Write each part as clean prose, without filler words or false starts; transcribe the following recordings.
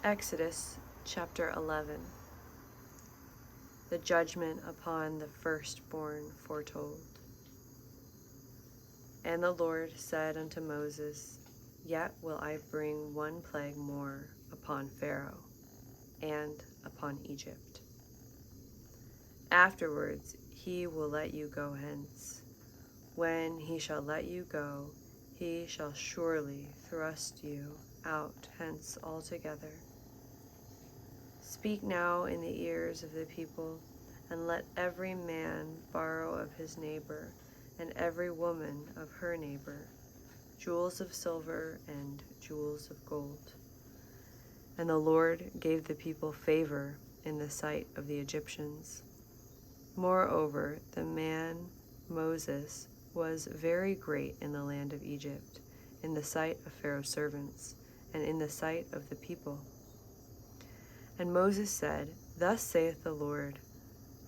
Exodus chapter 11. The judgment upon the firstborn foretold. And the Lord said unto Moses, Yet will I bring one plague more upon Pharaoh and upon Egypt. Afterwards he will let you go hence. When he shall let you go, he shall surely thrust you out hence altogether. Speak now in the ears of the people, and let every man borrow of his neighbor, and every woman of her neighbor, jewels of silver and jewels of gold. And the Lord gave the people favor in the sight of the Egyptians. Moreover, the man Moses was very great in the land of Egypt, in the sight of Pharaoh's servants, and in the sight of the people. And Moses said, Thus saith the Lord,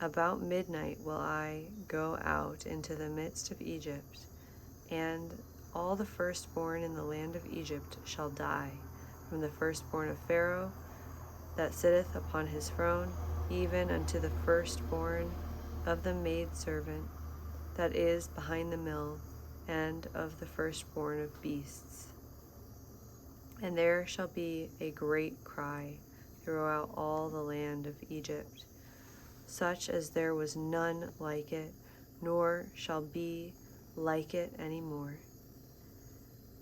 About midnight will I go out into the midst of Egypt, and all the firstborn in the land of Egypt shall die, from the firstborn of Pharaoh that sitteth upon his throne, even unto the firstborn of the maidservant that is behind the mill, and of the firstborn of beasts. And there shall be a great cry throughout all the land of Egypt, such as there was none like it, nor shall be like it any more.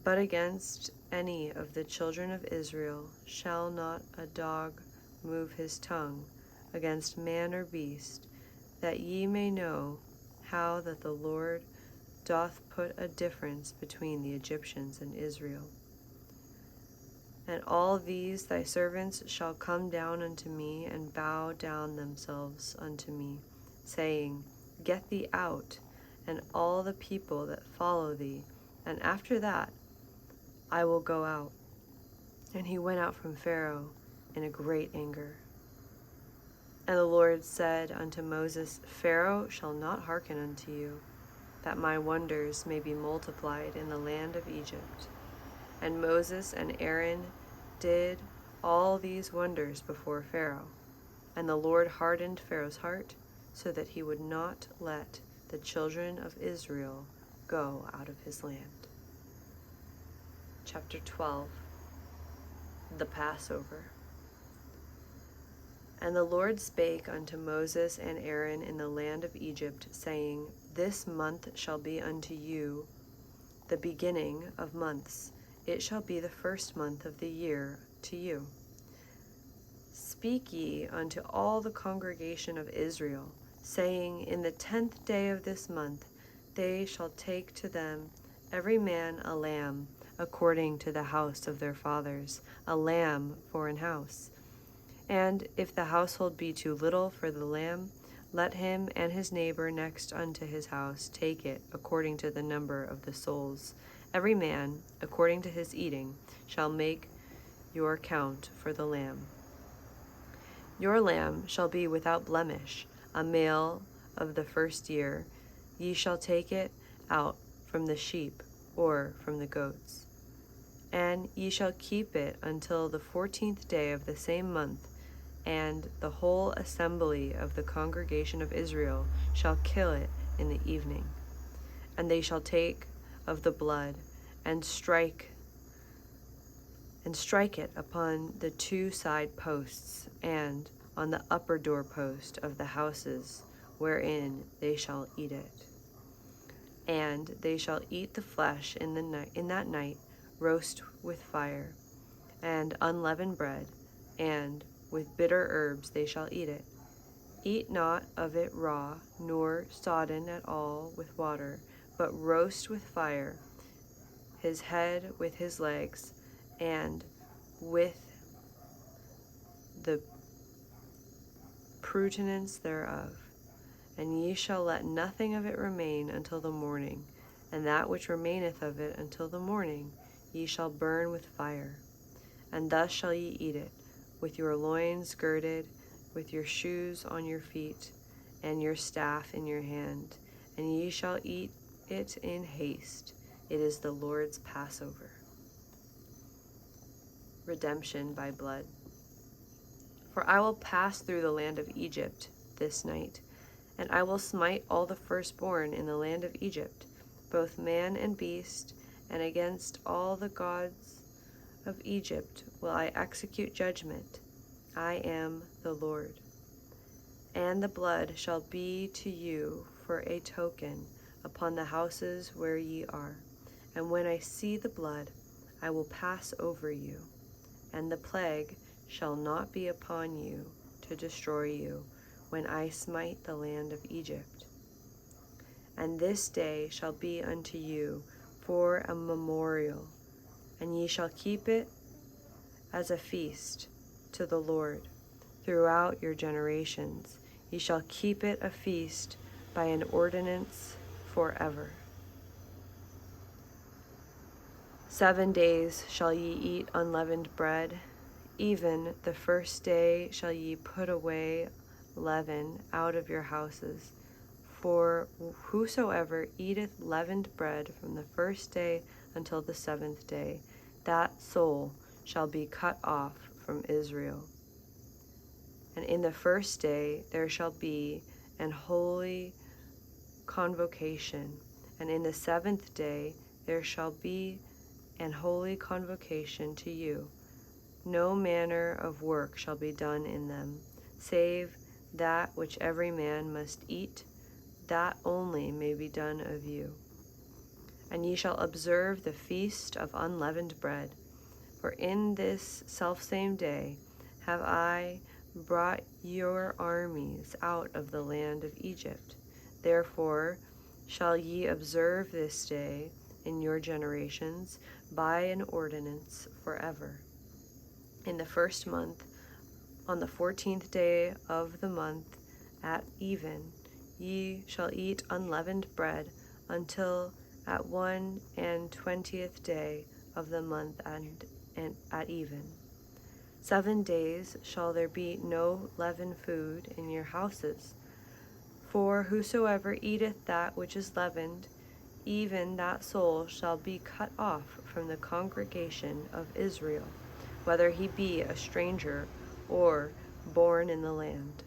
But against any of the children of Israel shall not a dog move his tongue against man or beast, that ye may know how that the Lord doth put a difference between the Egyptians and Israel. And all these thy servants shall come down unto me, and bow down themselves unto me, saying, Get thee out, and all the people that follow thee, and after that I will go out. And he went out from Pharaoh in a great anger. And the Lord said unto Moses, Pharaoh shall not hearken unto you, that my wonders may be multiplied in the land of Egypt. And Moses and Aaron did all these wonders before Pharaoh. And the Lord hardened Pharaoh's heart, so that he would not let the children of Israel go out of his land. Chapter 12. The Passover. And the Lord spake unto Moses and Aaron in the land of Egypt, saying, This month shall be unto you the beginning of months. It shall be the first month of the year to you. Speak ye unto all the congregation of Israel, saying, In the 10th day of this month they shall take to them every man a lamb, according to the house of their fathers, a lamb for an house. And if the household be too little for the lamb, let him and his neighbor next unto his house take it according to the number of the souls. Every man, according to his eating, shall make your count for the lamb. Your lamb shall be without blemish, a male of the first year. Ye shall take it out from the sheep or from the goats. And ye shall keep it until the 14th day of the same month, and the whole assembly of the congregation of Israel shall kill it in the evening. And they shall take of the blood, and strike it upon the two side posts, and on the upper door post of the houses wherein they shall eat it. And they shall eat the flesh in that night, roast with fire, and unleavened bread, and with bitter herbs they shall eat it. Eat not of it raw, nor sodden at all with water, but roast with fire, his head with his legs, and with the purtenance thereof. And ye shall let nothing of it remain until the morning, and that which remaineth of it until the morning ye shall burn with fire. And thus shall ye eat it, with your loins girded, with your shoes on your feet, and your staff in your hand. And ye shall eat it in haste. It is the Lord's Passover. Redemption by blood. For I will pass through the land of Egypt this night, and I will smite all the firstborn in the land of Egypt, both man and beast, and against all the gods of Egypt will I execute judgment. I am the Lord. And the blood shall be to you for a token upon the houses where ye are. And when I see the blood, I will pass over you, and the plague shall not be upon you to destroy you when I smite the land of Egypt. And this day shall be unto you for a memorial, and ye shall keep it as a feast to the Lord throughout your generations. Ye shall keep it a feast by an ordinance forever. 7 days shall ye eat unleavened bread. Even the first day shall ye put away leaven out of your houses. For whosoever eateth leavened bread from the first day until the 7th day, that soul shall be cut off from Israel. And in the first day there shall be an holy convocation, and in the 7th day there shall be an holy convocation to you. No manner of work shall be done in them, save that which every man must eat, that only may be done of you. And ye shall observe the feast of unleavened bread, for in this selfsame day have I brought your armies out of the land of Egypt. Therefore shall ye observe this day in your generations by an ordinance forever. In the 1st month, on the 14th day of the month, at even, ye shall eat unleavened bread until at 21st day of the month, and at even. 7 days shall there be no leavened food in your houses. For whosoever eateth that which is leavened, even that soul shall be cut off from the congregation of Israel, whether he be a stranger or born in the land.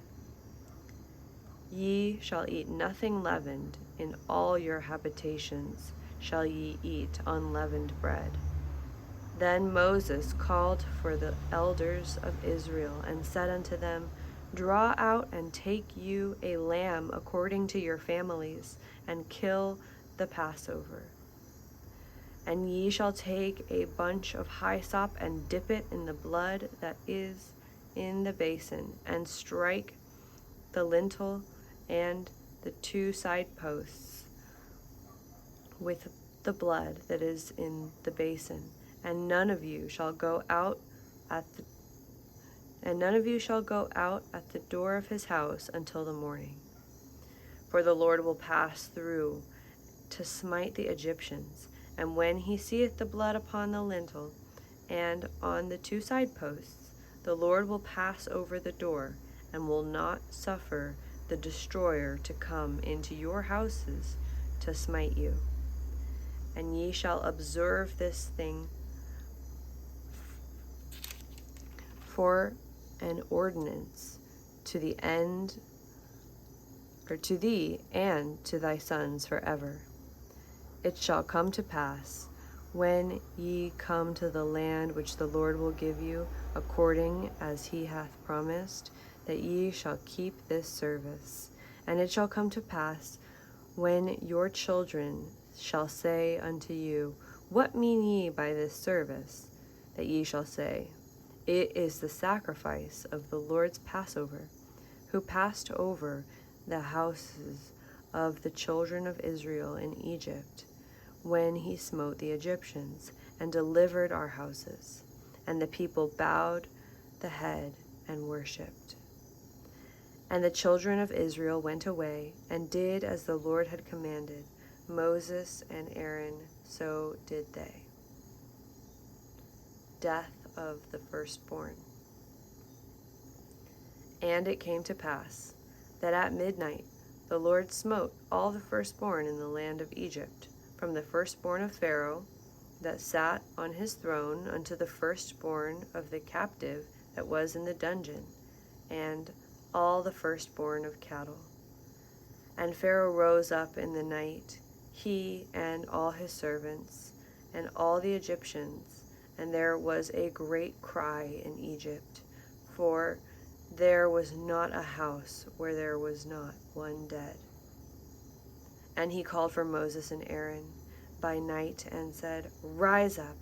Ye shall eat nothing leavened. In all your habitations shall ye eat unleavened bread. Then Moses called for the elders of Israel, and said unto them, Draw out and take you a lamb according to your families, and kill the Passover. And ye shall take a bunch of hyssop, and dip it in the blood that is in the basin, and strike the lintel and the 2 side posts with the blood that is in the basin. And none of you shall go out at the door of his house until the morning. For the Lord will pass through to smite the Egyptians. And when he seeth the blood upon the lintel and on the 2 side posts, the Lord will pass over the door, and will not suffer the destroyer to come into your houses to smite you. And ye shall observe this thing for an ordinance to the end, or to thee and to thy sons forever. It shall come to pass, when ye come to the land which the Lord will give you, according as he hath promised, that ye shall keep this service. And it shall come to pass, when your children shall say unto you, What mean ye by this service? That ye shall say, It is the sacrifice of the Lord's Passover, who passed over the houses of the children of Israel in Egypt, when he smote the Egyptians, and delivered our houses. And the people bowed the head and worshipped. And the children of Israel went away, and did as the Lord had commanded Moses and Aaron, so did they. Death of the firstborn. And it came to pass that at midnight the Lord smote all the firstborn in the land of Egypt, from the firstborn of Pharaoh that sat on his throne unto the firstborn of the captive that was in the dungeon, and all the firstborn of cattle. And Pharaoh rose up in the night, he and all his servants, and all the Egyptians, and there was a great cry in Egypt, for there was not a house where there was not one dead. And he called for Moses and Aaron by night and said, Rise up,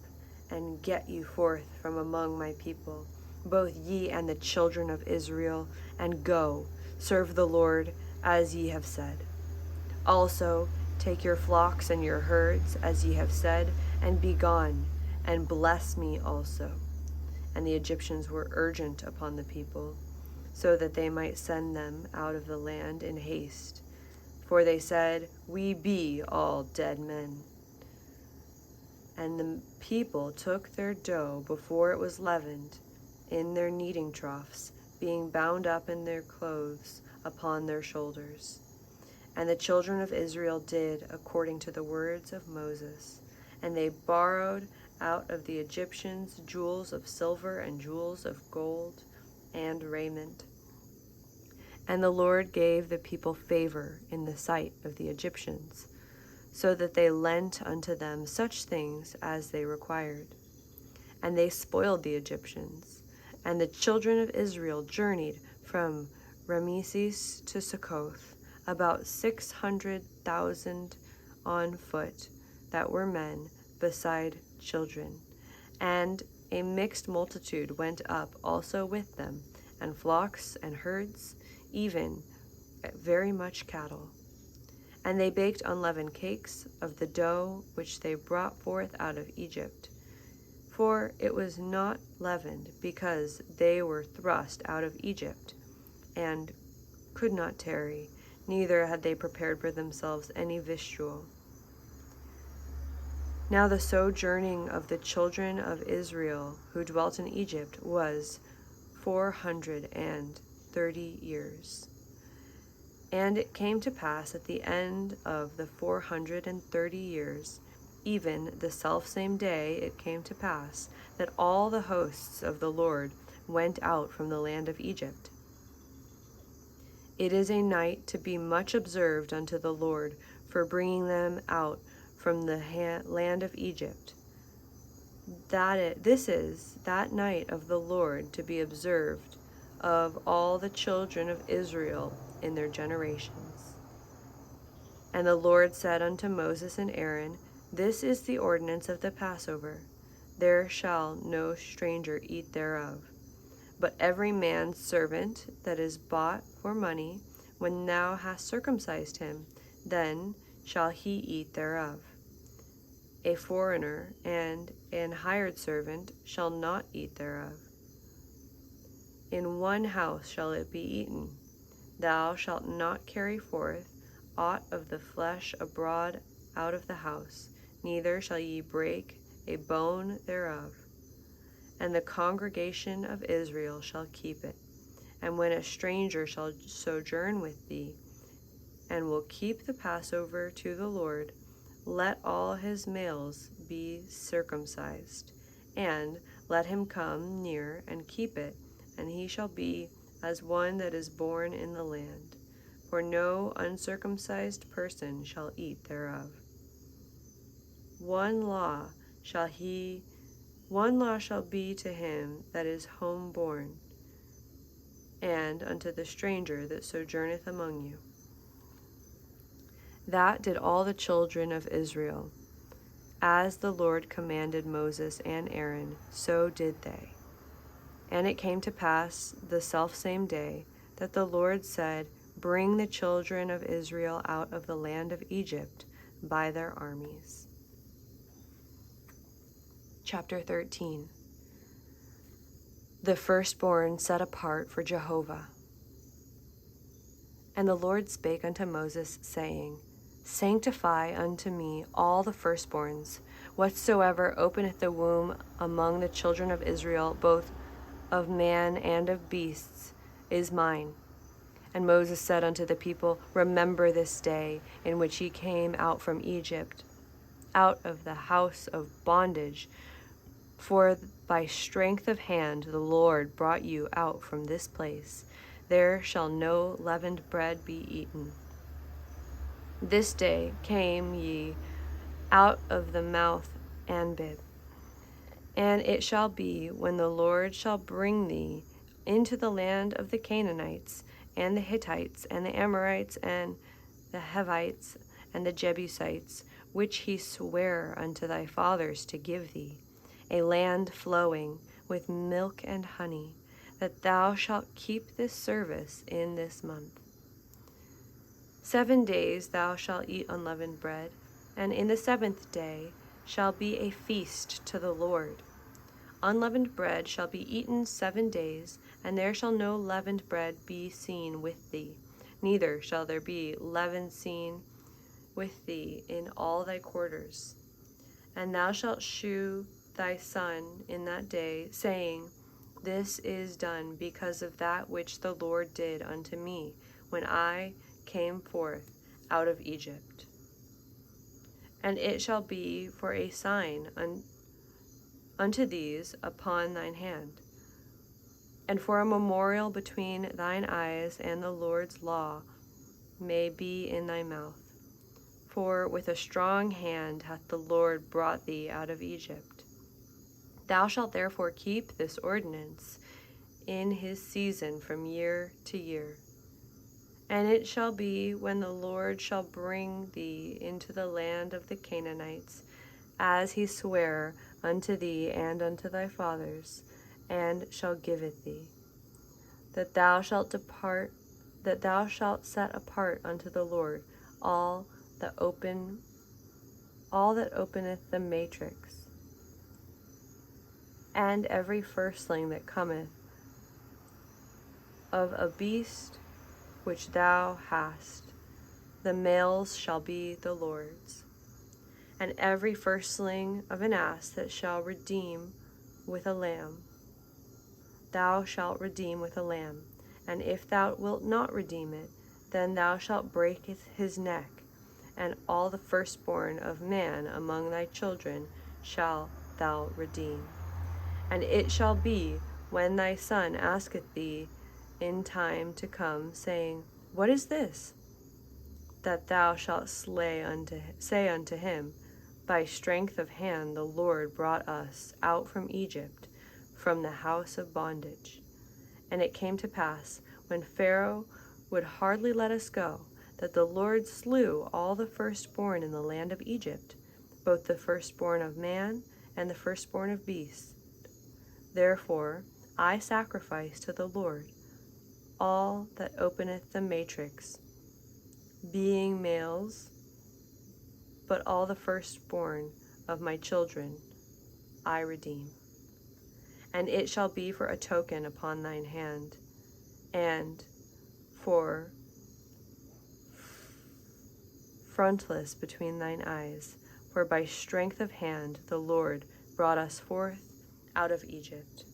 and get you forth from among my people, both ye and the children of Israel, and go, serve the Lord as ye have said. Also take your flocks and your herds as ye have said, and be gone, and bless me also. And the Egyptians were urgent upon the people, so that they might send them out of the land in haste. For they said, We be all dead men. And the people took their dough before it was leavened in their kneading troughs, being bound up in their clothes upon their shoulders. And the children of Israel did according to the words of Moses, and they borrowed out of the Egyptians jewels of silver and jewels of gold and raiment. And the Lord gave the people favor in the sight of the Egyptians, so that they lent unto them such things as they required. And they spoiled the Egyptians. And the children of Israel journeyed from Rameses to Succoth, about 600,000 on foot, that were men, beside children. And a mixed multitude went up also with them, and flocks and herds, even very much cattle. And they baked unleavened cakes of the dough which they brought forth out of Egypt. For it was not leavened, because they were thrust out of Egypt, and could not tarry, neither had they prepared for themselves any victual. Now the sojourning of the children of Israel who dwelt in Egypt was 430 years. And it came to pass at the end of the 430 years, even the selfsame day it came to pass, that all the hosts of the Lord went out from the land of Egypt. It is a night to be much observed unto the Lord for bringing them out from the land of Egypt. This is that night of the Lord to be observed of all the children of Israel in their generations. And the Lord said unto Moses and Aaron, This is the ordinance of the Passover. There shall no stranger eat thereof. But every man's servant that is bought for money, when thou hast circumcised him, then shall he eat thereof. A foreigner and an hired servant shall not eat thereof. In one house shall it be eaten. Thou shalt not carry forth aught of the flesh abroad out of the house, neither shall ye break a bone thereof. And the congregation of Israel shall keep it. And when a stranger shall sojourn with thee, and will keep the Passover to the Lord, let all his males be circumcised, and let him come near and keep it, and he shall be as one that is born in the land. For no uncircumcised person shall eat thereof. One law shall be to him that is homeborn, and unto the stranger that sojourneth among you. That did all the children of Israel. As the Lord commanded Moses and Aaron, so did they. And it came to pass the selfsame day that the Lord said, Bring the children of Israel out of the land of Egypt by their armies. Chapter 13. The firstborn set apart for Jehovah. And the Lord spake unto Moses, saying, Sanctify unto me all the firstborns, whatsoever openeth the womb among the children of Israel, both of man and of beasts, is mine. And Moses said unto the people, Remember this day in which ye came out from Egypt, out of the house of bondage, for by strength of hand the Lord brought you out from this place. There shall no leavened bread be eaten. This day came ye out of the mouth Anbib. And it shall be, when the Lord shall bring thee into the land of the Canaanites, and the Hittites, and the Amorites, and the Hivites, and the Jebusites, which he sware unto thy fathers to give thee, a land flowing with milk and honey, that thou shalt keep this service in this month. 7 days thou shalt eat unleavened bread, and in the 7th day shall be a feast to the Lord. Unleavened bread shall be eaten 7 days, and there shall no leavened bread be seen with thee, neither shall there be leaven seen with thee in all thy quarters. And thou shalt shew thy son in that day, saying, This is done because of that which the Lord did unto me when I came forth out of Egypt. And it shall be for a sign unto these upon thine hand, and for a memorial between thine eyes, and the Lord's law may be in thy mouth. For with a strong hand hath the Lord brought thee out of Egypt. Thou shalt therefore keep this ordinance in his season from year to year. And it shall be, when the Lord shall bring thee into the land of the Canaanites, as he sware unto thee and unto thy fathers, and shall give it thee, that thou shalt set apart unto the Lord all that openeth the matrix, and every firstling that cometh of a beast which thou hast, the males shall be the Lord's. And every firstling of an ass that shall redeem with a lamb, thou shalt redeem with a lamb. And if thou wilt not redeem it, then thou shalt break his neck. And all the firstborn of man among thy children shalt thou redeem. And it shall be, when thy son asketh thee in time to come, saying, What is this? That thou shalt say unto him, By strength of hand the Lord brought us out from Egypt, from the house of bondage. And it came to pass, when Pharaoh would hardly let us go, that the Lord slew all the firstborn in the land of Egypt, both the firstborn of man and the firstborn of beast. Therefore I sacrifice to the Lord all that openeth the matrix, being males, but all the firstborn of my children I redeem. And it shall be for a token upon thine hand, and for frontlets between thine eyes, for by strength of hand the Lord brought us forth out of Egypt.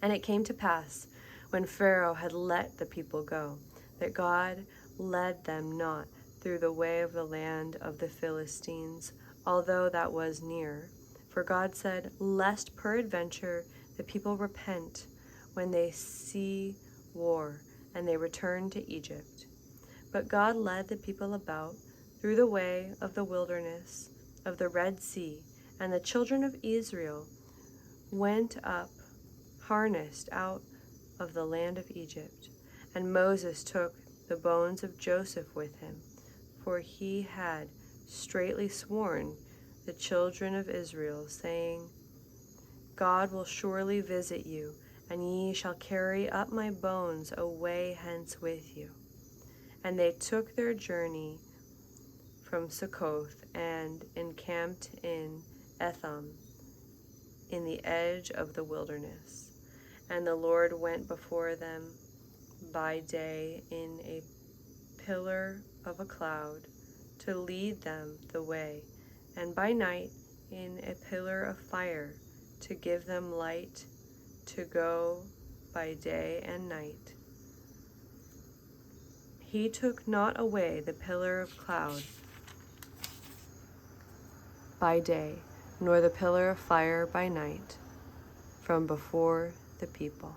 And it came to pass, when Pharaoh had let the people go, that God led them not through the way of the land of the Philistines, although that was near. For God said, Lest peradventure the people repent when they see war, and they return to Egypt. But God led the people about through the way of the wilderness of the Red Sea, and the children of Israel went up harnessed out of the land of Egypt. And Moses took the bones of Joseph with him, for he had straitly sworn the children of Israel, saying, God will surely visit you, and ye shall carry up my bones away hence with you. And they took their journey from Succoth, and encamped in Etham, in the edge of the wilderness. And the Lord went before them by day in a pillar of a cloud, to lead them the way, and by night in a pillar of fire, to give them light to go by day and night. He took not away the pillar of cloud by day, nor the pillar of fire by night, from before the people.